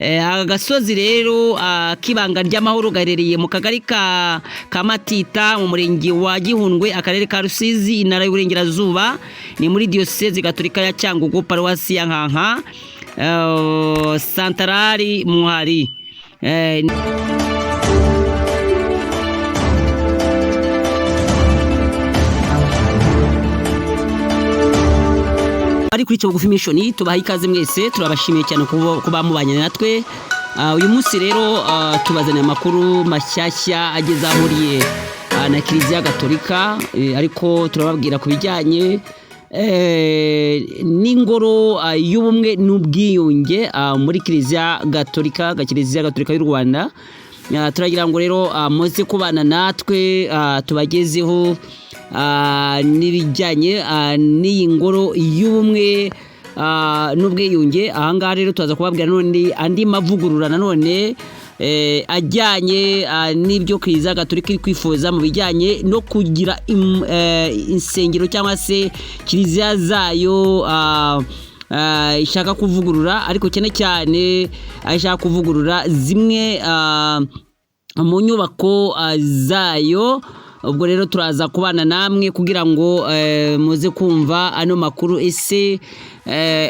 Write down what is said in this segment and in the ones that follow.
agasozi rero k'ibanga ry'amahoro gaherereye mu kagari ka Matita mu murenge wa Gihundwe akarere ka Rusizi intara y'Uburengerazuba ni muri diocese gatolika ya Cyangugu paruwasi ya Nkanka Santarari Muhari. Ari kuri cyo bugufi mission tubaha ikaze mwese turabashimiye cyane kuba mubanye natwe. Uyu munsi rero tubazana amakuru mashyashya ageze ahuriye na Kiliziya Gatolika, ariko turababwira kubijyanye n'ingoro y'ubumwe n'ubwiyunge muri Kiliziya Gatolika y'u Rwanda. Turagira ngo rero muze kubana natwe tubagezeho n'ibijyanye n'iyi ngoro y'ubumwe n'ubwiyunge. Ahangaha rero tuzaza kubabwira none andi mavugurura nanone ajyanye n'ibyo Kiliziya Gatolika iri kwifuza mu bijyanye no kugira insengero cyangwa se kiliziya zayo ishaka kuvugurura, ariko cyane cyane ishaka kuvugurura zimwe mu nyubako zayo. Ubwo rero turaza kubana namwe kugira ngo muze kumva ano makuru. Ese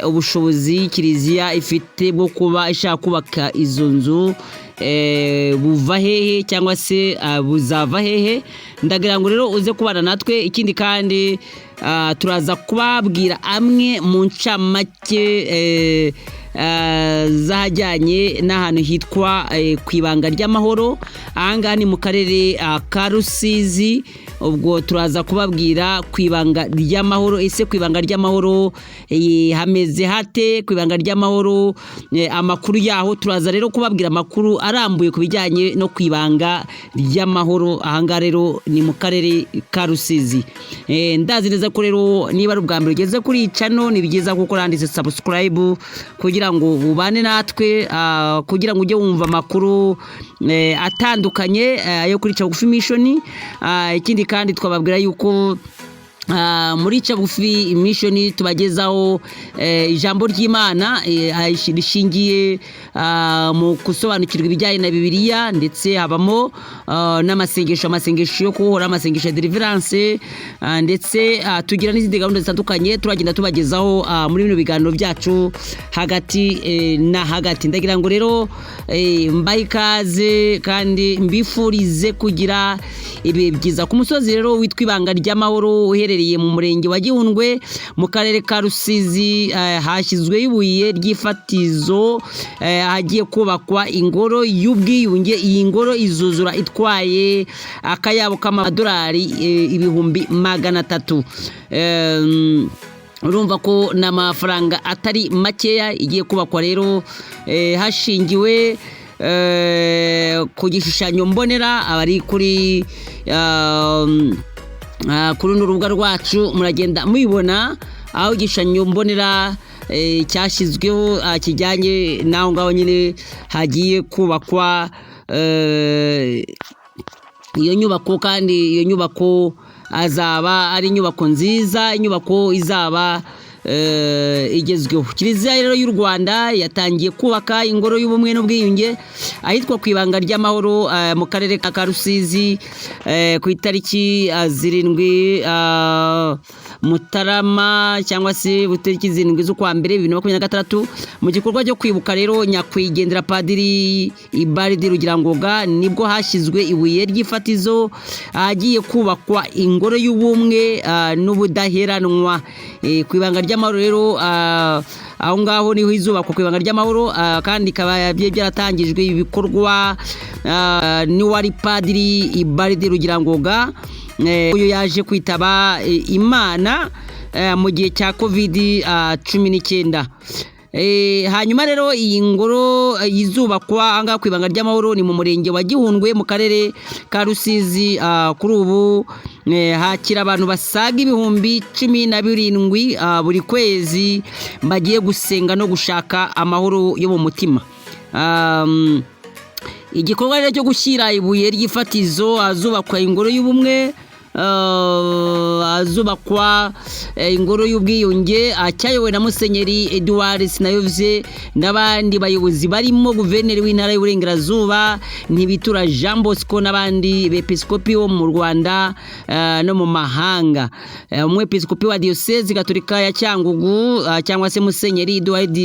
ubushobozi Kiliziya ifite bwo kuba ishaka kubaka izo nzu buva hehe cyangwa se buzava hehe? Ndagira ngo rero uze kubana natwe. Ikindi kandi turaza kubabwira amwe mu ncamake zahajyanye n'ahantu hitwa ku ibanga ry'amahoro. Ahangaha ni mu karere ka Rusizi. Ubwo turaza kubabwira ku ibanga ry'amahoro. Ese ku ibanga ry'amahoro hameze hate? Ku ibanga ry'amahoro amakuru yaho turaza rero kubabwira amakuru arambuye ku bijyanye no ku ibanga ry'amahoro. Ahangaha rero ni mu karere ka Rusizi. Ndazi neza ko rero niba ari ubwa mbere ugeze kuri channel ni byiza kuko randitse subscribe kugira ngo ubane natwe, kugira ngo ujye wumva amakuru atandukanye yo kuri Bugufi Mission. Ikindi kandi twababwira yuko muri Bugufi Mission tubagezaho ijambo ry'Imana rishingiye mu gusobanukirwa ibijyanye na Bibiliya, ndetse habamo n'amasengesho yo kuhora, amasengesho ya deliverance, ndetse tugira n'izindi gahunda zitandukanye turagenda tubagezaho muri bino biganiro byacu hagati na hagati. Ndagira ngo rero mbaye ikaze kandi mbifurize kugira ibihe byiza. Ku musozi rero witwa ibanga ry'amahoro uherereye mu murenge wa Gihundwe mu karere ka Rusizi hashyizwe ibuye ry'ifatizo hagiye kubakwa ingoro y'ubwiyunge. Iyi ngoro izuzura itwaye akayabo k'amadolari 300,000. Urumva ko n'amafaranga atari makeya igiye kubakwa rero hashingiwe ku gishushanyo mbonera. Abari kuri runo rubuga rwacu muragenda mubibona aho igishushanyo mbonera cyashyizweho kijyanye naho ngaho nyine hagiye kubakwa iyo nyubako. Kandi iyo nyubako azaba ari inyubako nziza, inyubako izaba igezweho. Kiliziya rero y'u Rwanda yatangiye kubaka ingoro y'ubumwe n'ubwiyunge ahitwa ku ibanga ry'amahoro mu karere ka Rusizi ku itariki 7 Mutarama cyangwa se butariki 7 z'ukwa mbere 2026 mu gikorwa cyo kwibuka rero nyakwigendera Padiri Ibaridi Rugirangoga. Nibwo hashyizwe ibuye ry'ifatizo agiye kubakwa ingoro y'ubumwe n'ubudaheranwa ku ibanga ry'amahoro. Rero aho ngaho niho izubakwa ku ibanga ry'amahoro, kandi ikaba byaratangijwe ibikorwa n'uwari Padiri Ibaridi Rugirangoga. Uyu yaje kwitaba Imana mu gihe cya COVID-19. Hanyuma rero iyi ngoro izubakwa anga ku ibanga ry'amahoro ni mu murenge wa Gihundwe mu karere ka Rusizi. Kuri ubu hakira abantu basaga 17,000 buri kwezi bagiye gusenga no gushaka amahoro yo mu mutima. Igikorwa rero cyo gushyira ibuye ry'ifatizo azubakwa ingoro y'ubumwe azubakwa ingoro y'ubwiyunge cyayobowe na Musenyeri Edouard Sinayovye n'abandi bayobozi barimo guverineri w'intara y'Uburengerazuba Ntibitura Jean Bosco n'abandi bepiskopi bo mu Rwanda no mu mahanga. Umwepiskopi wa diocese gatolika ya Cyangugu cyangwa se Musenyeri Edouard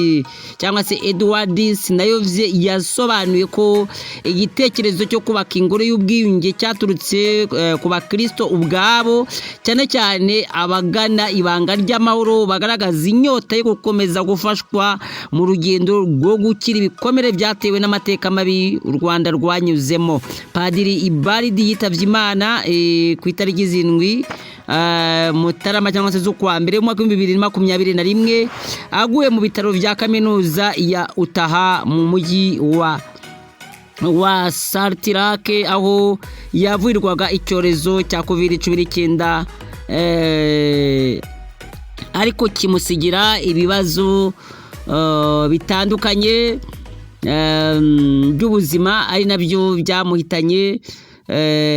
Sinayovye yasobanuye ko igitekerezo cyo kubaka ingoro y'ubwiyunge cyaturutse ku bakristo ubwabo, cyane cyane abagana ibanga ry'amahoro bagaragaza inyota yo gukomeza gufashwa mu rugendo rwo gukira ibikomere byatewe n'amateka mabi u Rwanda rwanyuzemo. Padiri Ibaridi yitavye Imana ku itariki 7 Mutarama cyangwa se z'ukwa mbere mu mwaka wa 2021 aguye mu bitaro bya kaminuza ya Utaha mu mujyi wa Sartirake aho yavurirwaga icyorezo cya COVID-19 ariko kimusigira ibibazo bitandukanye by'ubuzima ari nabyo byamuhitanye.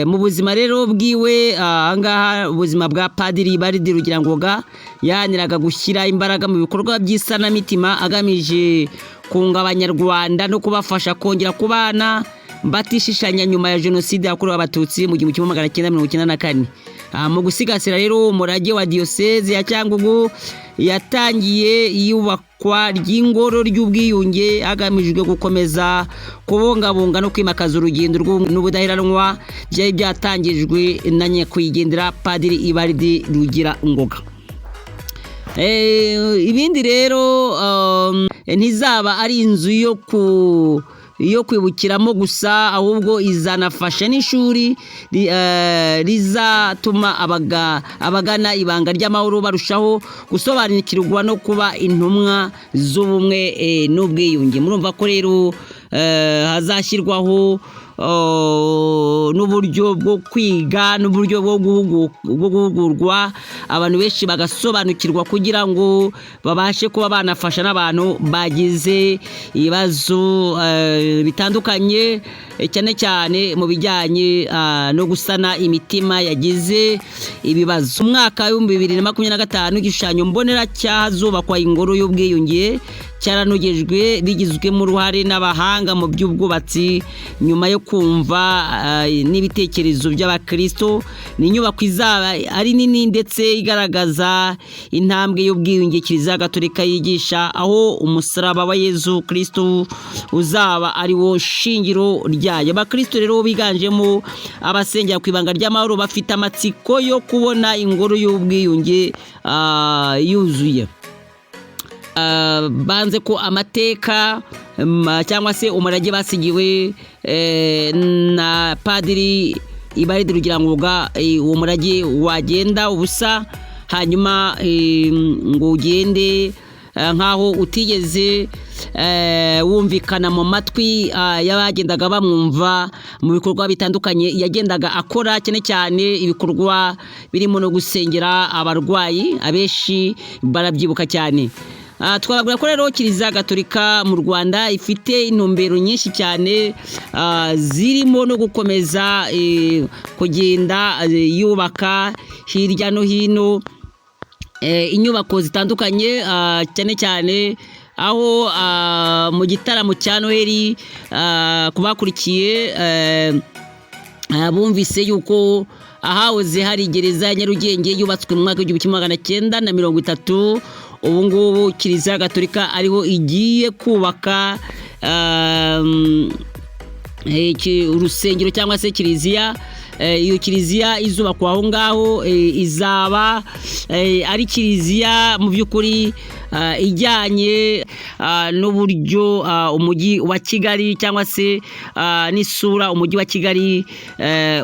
Mu buzima rero bwiwe ahangaha ubuzima bwa Padiri Ibaridi Rugirangoga yaniraga gushyira imbaraga mu bikorwa by'isanamitima agamije kunga abanyarwanda no kubafasha kongera kubana batishishanya nyuma ya jenoside yakorewe abatutsi mu 1994. Mu gusigasira rero umurage wa diocese ya Cyangugu yatangiye iyubakwa ry'ingoro ry'ubwiyunge agamijwe gukomeza kubungabunga no kwimakaza urugendo n'ubudaheranwa byari byatangijwe na nyakwigendera Padiri Ibaridi Rugirangoga. Ibindi rero ntizaba ari inzu yo kwibukiramo gusa, ahubwo izanafasha n'ishuri rizatuma abagana ibanga ry'amahoro barushaho gusobanukirwa no kuba intumwa z'ubumwe n'ubwiyunge. Murumva ko rero hazashyirwaho n'uburyo bwo kwiga n'uburyo bwo guhugurwa abantu benshi bagasobanukirwa kugira ngo babashe kuba banafasha n'abantu bagize ibibazo bitandukanye, cyane cyane mu bijyanye no gusana imitima yagize ibibazo. Umwaka wa 2025 igishushanyo mbonera cyazubakwa ingoro y'ubwiyunge cyaranogejwe bigizwemo uruhare n'abahanga mu by'ubwubatsi nyuma yo kumva n'ibitekerezo by'abakristo. Ni inyubako izaba ari nini ndetse igaragaza intambwe y'ubwiyunge Kiliziya Gatolika yigisha, aho umusaraba wa Yezu Kristo uzaba ari wo shingiro ryayo. Abakristo rero biganjemo abasengera ku ibanga ry'amahoro bafite amatsiko yo kubona ingoro y'ubwiyunge yuzuye. Banze ko amateka cyangwa se umurage basigiwe na Padiri Ibaridi Rugirangoga, uwo murage wagenda ubusa hanyuma ngo ugende nkaho utigeze wumvikana mu matwi y'abagendaga bamwumva mu bikorwa bitandukanye yagendaga akora, cyane cyane ibikorwa birimo no gusengera abarwayi. Abenshi barabyibuka cyane. Twababwira ko rero Kiliziya Gatolika mu Rwanda ifite intumbero nyinshi cyane zirimo no gukomeza kugenda yubaka hirya no hino inyubako zitandukanye, cyane cyane aho mu gitaramo cya Noheli kubakurikiye bumvise yuko ahahoze hari gereza ya Nyarugenge yubatswe mu mwaka wa 1930. Ubu ngubu Kiliziya Gatolika ariho igiye kubaka urusengero cyangwa se kiliziya. Iyo kiliziya izubakwa aho ngaho izaba ari kiliziya mu by'ukuri ijyanye n'uburyo umujyi wa Kigali cyangwa se n'isura umujyi wa Kigali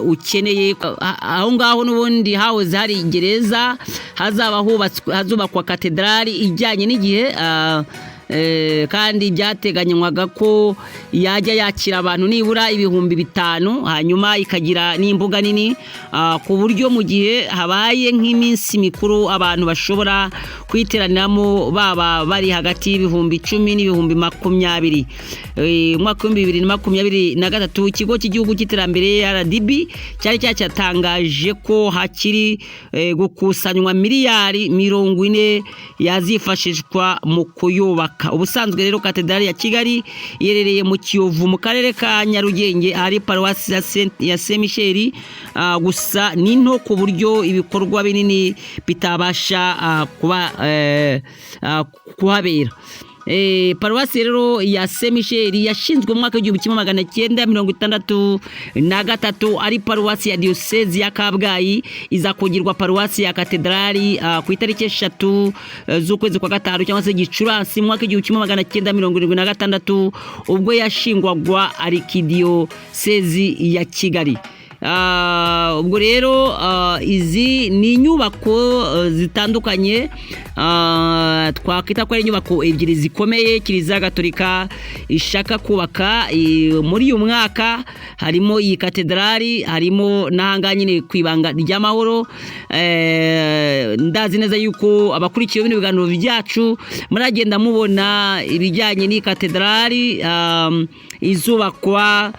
ukeneye. Aho ngaho n'ubundi hahoze hari gereza hazubakwa katedrali ijyanye n'igihe kandi byateganywaga ko yajya yakira abantu nibura 5,000 hanyuma ikagira n'imbuga nini ku buryo mu gihe habaye nk'iminsi mikuru abantu bashobora kwiteraniramo baba bari hagati y'10,000 n'20,000. Umwaka wa 2023 ikigo cy'igihugu cy'iterambere RDB cyari cyatangaje ko hakiri gukusanywa miliyari 40 yazifashishwa mu kuyubaka. Ubusanzwe rero Katedrali ya Kigali yerereye mu Kiyovu mu karere ka Nyarugenge hari paruwasi ya Saint Michel, gusa ni nto ku buryo ibikorwa binini bitabasha kuhabera. Paruwasi rero ya Saint Michel yashinzwe mu mwaka w'1963 ari paruwasi ya diocese ya Kabgayi, iza kugirwa paruwasi ya Katedrali ku itariki 3 z'ukwezi kwa gatanu cyangwa se Gicurasi mu mwaka w'1976 ubwo yashingwagwa arkidiocese ya Kigali. Ubwo rero izi ni inyubako zitandukanye, twakwita ko ari inyubako ebyiri zikomeye Kiliziya Gatolika ishaka kubaka muri uyu mwaka. Harimo iyi katedrali, harimo n'ahanga nyine kwibanga ry'amahoro. Ndazi neza yuko abakurikiye bino biganiro byacu muragenda mubona ibijyanye n'iyi katedrali izubakwa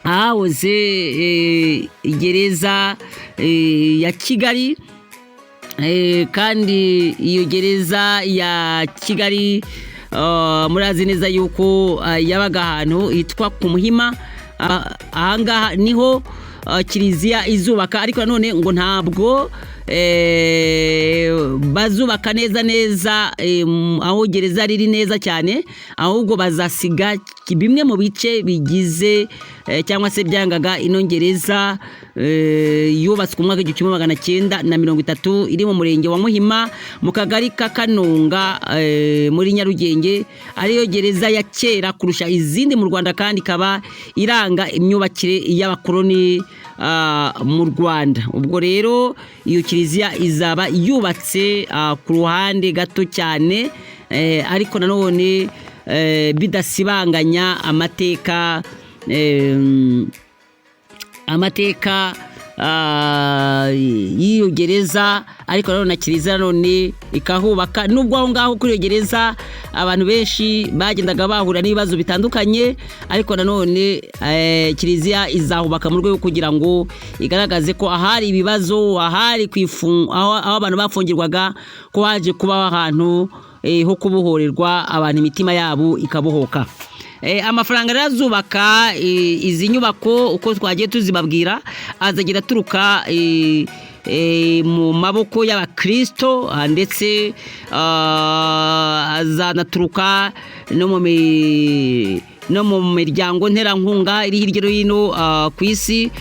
ahahoze gereza ya Kigali, kandi iyo gereza ya Kigali murazi neza yuko yabaga ahantu hitwa ku Muhima. Ahangaha niho Kiliziya izubaka, ariko nanone ngo ntabwo bazubaka neza aho gereza riri neza cyane, ahubwo bazasiga bimwe mu bice bigize cyangwa se byangaga ino gereza yubatswe mu mwaka w'1930 iri mu murenge wa Muhima mu kagari ka Kanunga muri Nyarugenge. Ariyo gereza ya kera kurusha izindi mu Rwanda kandi ikaba iranga imyubakire y'abakoloni mu Rwanda. Ubwo rero iyo Kiliziya izaba yubatse ku ruhande gato cyane, ariko nanone bidasibanganya amateka y'iyo gereza, ariko nanone Kiliziya none ikahubaka. Nubwo aho ngaho kuri iyo gereza abantu benshi bagendaga bahura n'ibibazo bitandukanye, ariko nanone Kiliziya izahubaka mu rwego kugira ngo igaragaze ko ahari ibibazo, ahari aho abantu bafungirwaga, ko haje kuba ahantu ho kubohorerwa abantu imitima yabo ikabohoka. Amafaranga razubaka izi nyubako uko twagiye tuzibabwira azagira turuka mu maboko y'abakristo, ndetse azanaturuka no mu miryango nterankunga iri hirya no hino ku isi,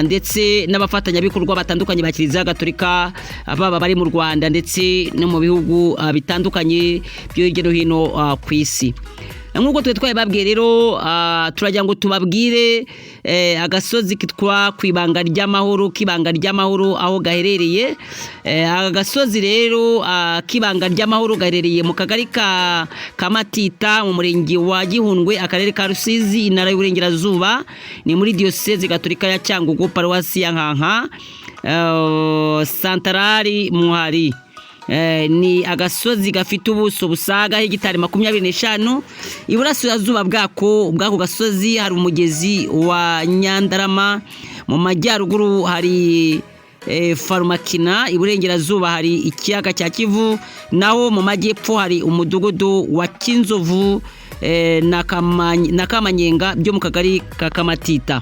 ndetse n'abafatanyabikorwa batandukanye ba Kiliziya Gatolika baba bari mu Rwanda ndetse no mu bihugu bitandukanye byo hirya no hino ku isi. Nk'uko twababwiye rero turagira ngo tubabwire agasozi kitwa kwibanga ry'amahoro, kibanga ry'amahoro aho gaherereye. Agasozi rero kibanga ry'amahoro gaherereye mu kagari ka Matita mu murenge wa Gihundwe, akarere ka Rusizi, intara y'Uburengerazuba. Ni muri diocese Gatolika ya Cyangugu, paruwasi ya Nkanka, Santarari Muhari. Ni agasozi gafite ubuso busaga hegitari 25. Iburasirazuba bwako gasozi hari umugezi wa Nyandarama, mu majyaruguru hari Farumakina, iburengerazuba hari ikiyaga cya Kivu, naho mu majyepfo hari umudugudu wa Kinzovu na Kamanyenga byo mu kagari ka Kamatita.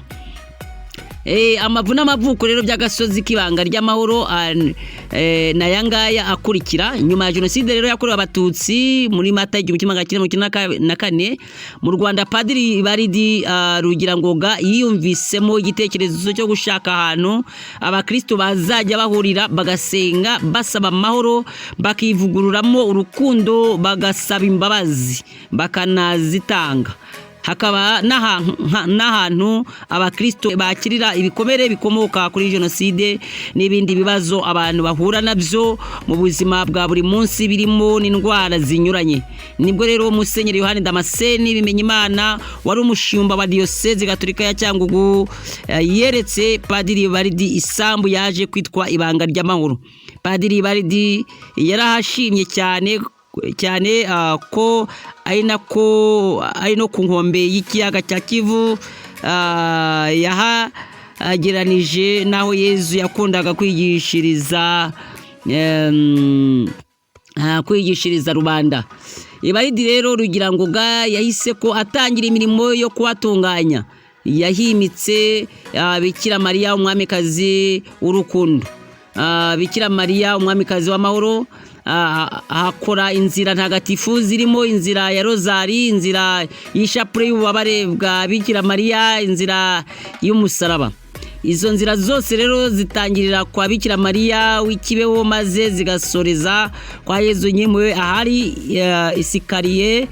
Amavu n'amavuko rero by'agasozi kibanga ry'amahoro na yangaya akurikira. Nyuma ya jenoside rero yakorewe abatutsi muri Mata 1994 mu Rwanda, Padiri Baridi Rugirangoga yiyumvisemo igitekerezo cyo gushaka ahantu abakristo bazajya bahurira bagasenga basaba amahoro, bakivugururamo urukundo, bagasaba imbabazi bakanazitanga. hakaba n'ahantu abakristo bakirira ibikomere bikomoka kuri jenoside n'ibindi bibazo abantu bahura nabyo mu buzima bwa buri munsi birimo n'indwara zinyuranye. Nibwo rero Musenyeri Yohani Damascene Bimenyimana wari umushumba wa Diocese Gatolika ya Cyangugu yeretse Padiri Baridi isambu yaje kwitwa Ibanga ry'Amahoro. Padiri Baridi yarahashimye cyane ko ari no ku nkombe y'ikiyaga cya Kivu yahageranije naho Yezu yakundaga kwigishiriza rubanda. Baridi rero Rugirangoga yahise ko atangira imirimo yo kuhatunganya. Yahimitse Bikira Mariya umwamikazi w'urukundo, Bikira Mariya umwamikazi w'amahoro, akora inzira ntagatifu zirimo inzira ya rozari, inzira y'ishapure y'ububabare bwa Bikira Mariya, inzira y'umusaraba. Izo nzira zose rero zitangirira kwa Bikira Mariya w'ikibeho maze zigasoreza kwa Yezu nyemwe ahari isikariye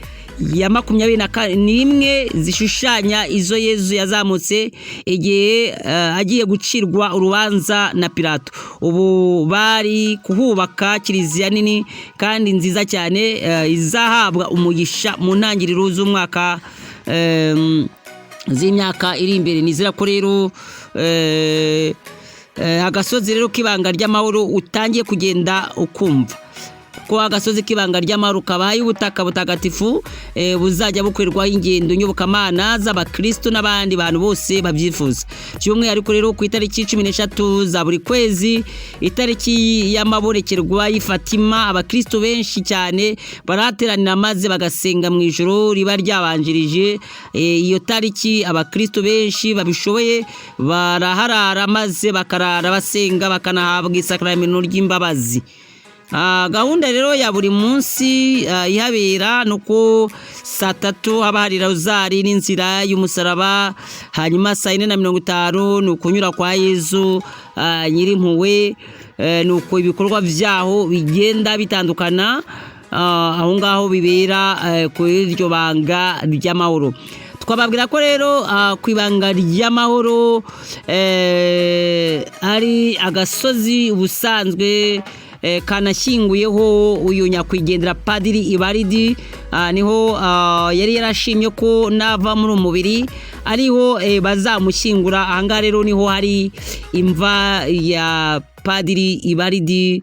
ya 21 zishushanya izo Yezu yazamutse igihe agiye gucirwa urubanza na Pilato. Ubu bari kuhubaka kiliziya nini kandi nziza cyane izahabwa umugisha mu ntangiriro z'umwaka z'imyaka iri imbere. Nizera ko rero agasozi rero k'Ibanga ry'Amahoro utangiye kugenda ukumva ko agasozi k'Ibanga ry'Amahoro kabaye ubutaka butagatifu buzajya bukorerwaho ingendo nyobokamana z'abakristo n'abandi bantu bose babyifuza. By'umwihariko rero ku itariki 13 za buri kwezi, itariki y'amaborekerwa y'Ifatima, abakristo benshi cyane barateranira maze bagasenga mu ijoro riba ryabanjirije iyo tariki. Abakristo benshi babishoboye baraharara maze bakarara basenga bakanahabwa isakramento ry'imbabazi. Gahunda rero ya buri munsi ihabera nuko saa 3 haba hari rozari n'inzira y'umusaraba, hanyuma saa 4:50 nukunyura kwa Yezu Nyirimpuhwe, nuko ibikorwa vyaho bigenda bitandukana aho ngaho bibera ku iryo Banga ry'Amahoro. Twababwira ko rero ku Ibanga ry'Amahoro ari agasozi ubusanzwe kanashyinguyeho uyu nyakwigendera Padiri Baridi. Niho yari yarashimye ko nava muri umubiri ariho bazamushyingura. Ahangaha rero niho hari imva ya Padiri Baridi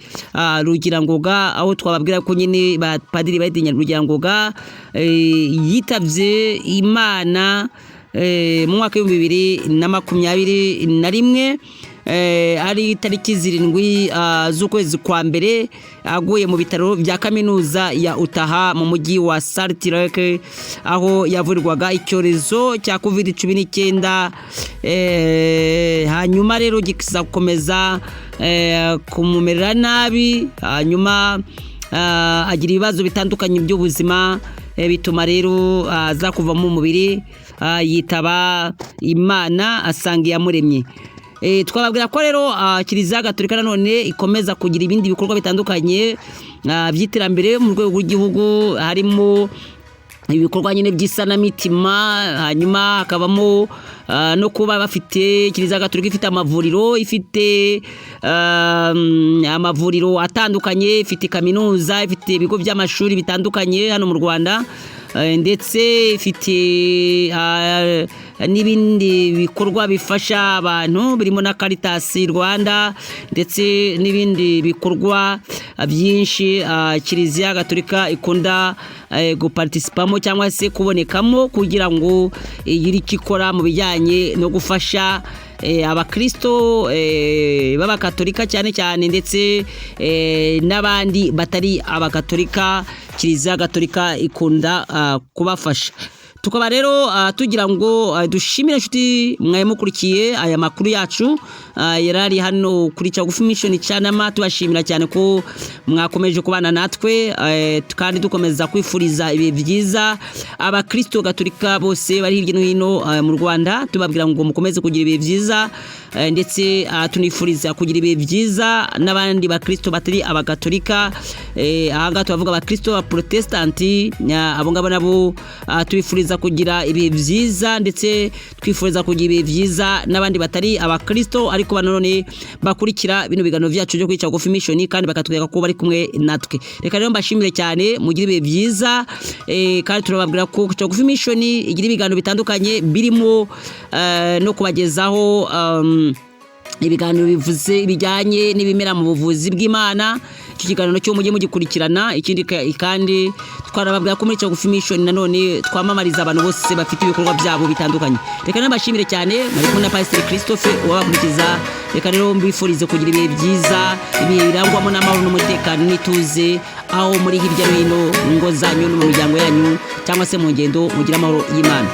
Rugirangoga, aho twababwira ko nyine Padiri Baridi Rugirangoga yitavye Imana mu mwaka wa 2021 ari tariki 7 z'ukwezi kwa mbere aguye mu bitaro bya kaminuza ya Utaha mu mujyi wa Salt Lake, aho yavurirwaga icyorezo cya COVID-19. Hanyuma rero gikiza gukomeza kumumerera nabi, hanyuma agira ibibazo bitandukanye by'ubuzima bituma rero aza kuva mu mubiri, yitaba Imana asanga yamuremye. Twababwira ko rero Kiliziya Gatolika nanone ikomeza kugira ibindi bikorwa bitandukanye by'iterambere mu rwego rw'igihugu, harimo ibikorwa nyine by'isanamitima, hanyuma hakabamo no kuba bafite Kiliziya Gatolika ifite amavuriro, ifite amavuriro atandukanye, ifite kaminuza, ifite ibigo by'amashuri bitandukanye hano mu Rwanda, ndetse ifite n'ibindi bikorwa bifasha abantu birimo na Caritas Rwanda, ndetse n'ibindi bikorwa byinshi Kiliziya Gatolika ikunda guparticipamo cyangwa se kubonekamo kugira ngo igire ikikora mu bijyanye no gufasha abakristo b'abakatolika cyane cyane, ndetse n'abandi batari abakatolika. Kiliziya Gatolika ikunda kubafasha. Tukaba rero tugira ngo dushimire inshuti mwayimukurikiye aya makuru yacu yarari hano kuri Cyagufi Mission Channel. Tubashimira cyane ko mwakomeje kubana natwe, kandi dukomeza kwifuriza ibihe byiza abakristo Gatolika bose bari hirya no hino mu Rwanda. Tubabwira ngo mukomeze kugira ibihe byiza, ndetse tunifuriza kugira ibihe byiza n'abandi bakristo batari abakatolika. Aha ngaha tuvuga abakristo ba Protestanti, abo ngabo nabo tubifuriza twifuriza kugira ibihe byiza, ndetse twifuriza kugira ibihe byiza n'abandi batari abakristo ariko banone bakurikira bino biganiro byacu byo kwica Bugufi Mission kandi bakatwereka ko bari kumwe natwe. Reka rero mbashimire cyane, mugire ibihe byiza, kandi turababwira ko kwica Bugufi Mission igira ibiganiro bitandukanye birimo no kubagezaho ibiganiro bivuze bijyanye n'ibimera mu buvuzi bw'Imana. Icyo kiganiro cyo mujye mugikurikirana. Ikindi kandi twarababwira ko muri Kwica Bugufi Mission nanone twamamariza abantu bose bafite ibikorwa byabo bitandukanye. Reka nabashimire cyane, muri kumwe na Pastor Christophe wabakurikiza. Reka rero mbifurize kugira ibihe byiza, ibihe birangwamo n'amahoro n'umutekano n'ituze aho muri hirya no hino ngo zanyu no mu miryango yanyu cyangwa se mu ngendo mugira amahoro y'Imana.